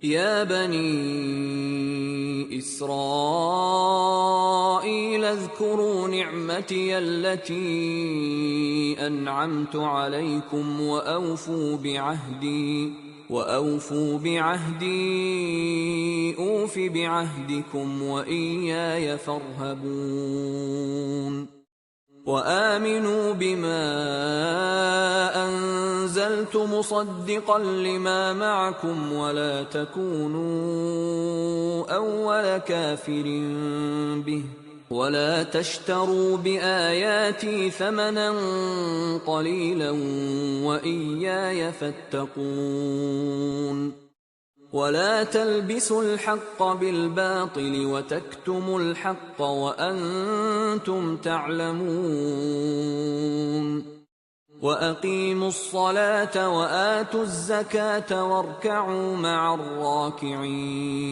يا بني إسرائيل اذكروا نعمتي التي أنعمت عليكم وأوفوا بعهدي أوف بعهدكم وإياي فارهبون وآمنوا بما أنزلت مصدقا لما معكم ولا تكونوا أول كافر به ولا تشتروا بآياتي ثمنا قليلا وإياي فاتقون ولا تلبسوا الحق بالباطل وتكتموا الحق وأنتم تعلمون وأقيموا الصلاة وآتوا الزكاة واركعوا مع الراكعين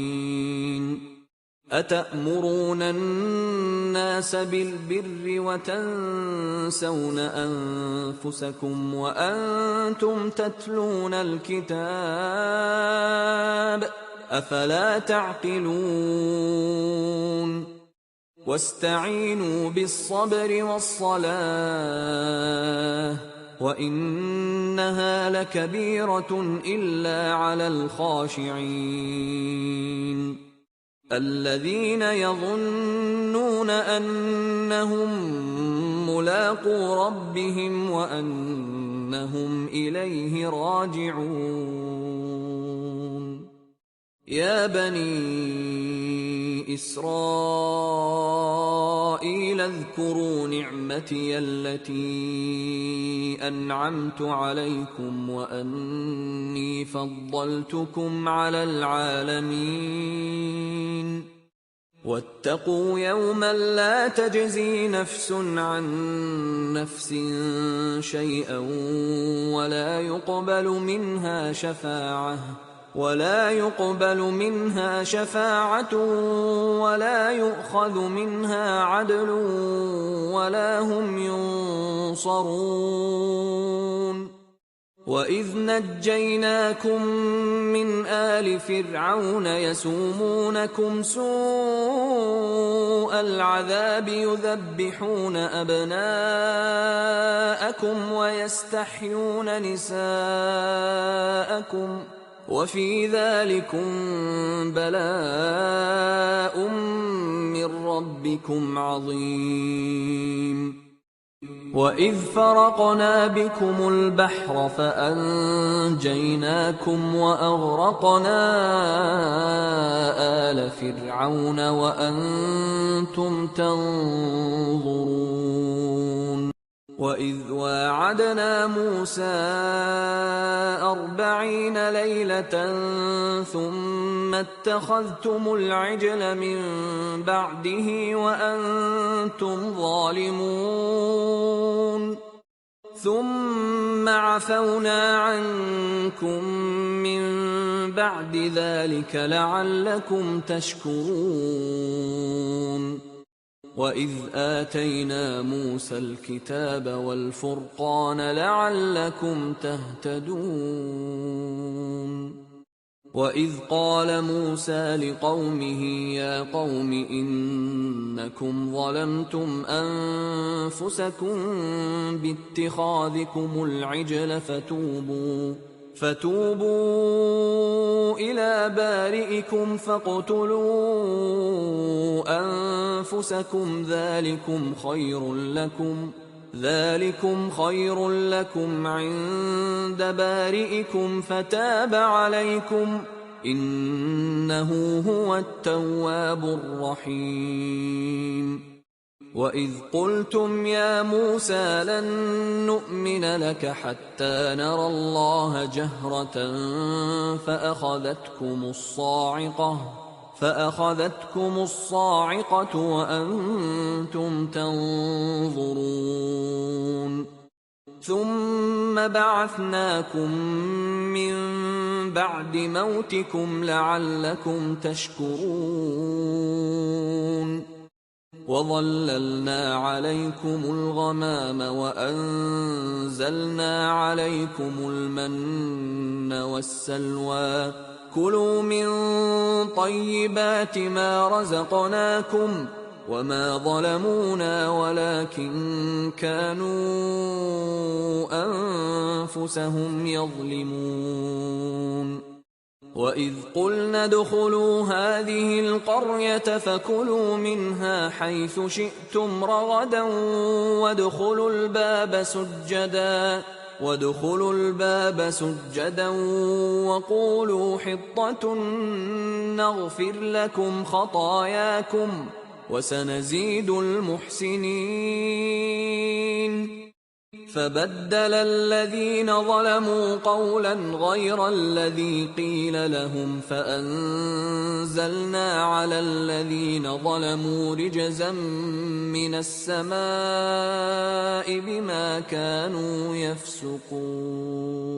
أتأمرون الناس بالبر وتنسون أنفسكم وأنتم تتلون الكتاب أفلا تعقلون واستعينوا بالصبر والصلاة وإنها لكبيرة إلا على الخاشعين الذين يظنون أنهم ملاقو ربهم وأنهم إليه راجعون يا بني إسرائيل اذكروا نعمتي التي أنعمت عليكم وأني فضلتكم على العالمين واتقوا يوما لا تجزي نفس عن نفس شيئا ولا يقبل منها شفاعة ولا يؤخذ منها عدل ولا هم ينصرون وإذ نجيناكم من آل فرعون يسومونكم سوء العذاب يذبحون أبناءكم ويستحيون نساءكم وفي ذلكم بلاء من ربكم عظيم وإذ فرقنا بكم البحر فأنجيناكم وأغرقنا آل فرعون وأنتم تنظرون وإذ واعدنا موسى 40 ليلة ثم اتخذتم العجل من بعده وأنتم ظالمون ثم عفونا عنكم من بعد ذلك لعلكم تشكرون وإذ آتينا موسى الكتاب والفرقان لعلكم تهتدون وإذ قال موسى لقومه يا قوم إنكم ظلمتم أنفسكم باتخاذكم العجل فتوبوا إلى بارئكم فاقتلوا أنفسكم ذلكم خير لكم عند بارئكم فتاب عليكم إنه هو التواب الرحيم وإذ قلتم يا موسى لن نؤمن لك حتى نرى الله جهرة فأخذتكم الصاعقة وأنتم تنظرون ثم بعثناكم من بعد موتكم لعلكم تشكرون وظللنا عليكم الغمام وأنزلنا عليكم المن والسلوى كُلُوا مِن طَيِّبَاتِ مَا رَزَقْنَاكُمْ وَمَا ظَلَمُونَا وَلَكِن كَانُوا أَنفُسَهُمْ يَظْلِمُونَ وَإِذْ قُلْنَا ادْخُلُوا هَٰذِهِ الْقَرْيَةَ فَكُلُوا مِنْهَا حَيْثُ شِئْتُمْ رَغَدًا وَادْخُلُوا الْبَابَ سُجَّدًا وَقُولُوا حِطَّةٌ نَّغْفِرْ لَكُمْ خَطَايَاكُمْ وَسَنَزِيدُ الْمُحْسِنِينَ فَبَدَّلَ الَّذِينَ ظَلَمُوا قَوْلًا غَيْرَ الَّذِي قِيلَ لَهُمْ فَأَنزَلْنَا عَلَى الَّذِينَ ظَلَمُوا رِجْزًا مِّنَ السَّمَاءِ بِمَا كَانُوا يَفْسُقُونَ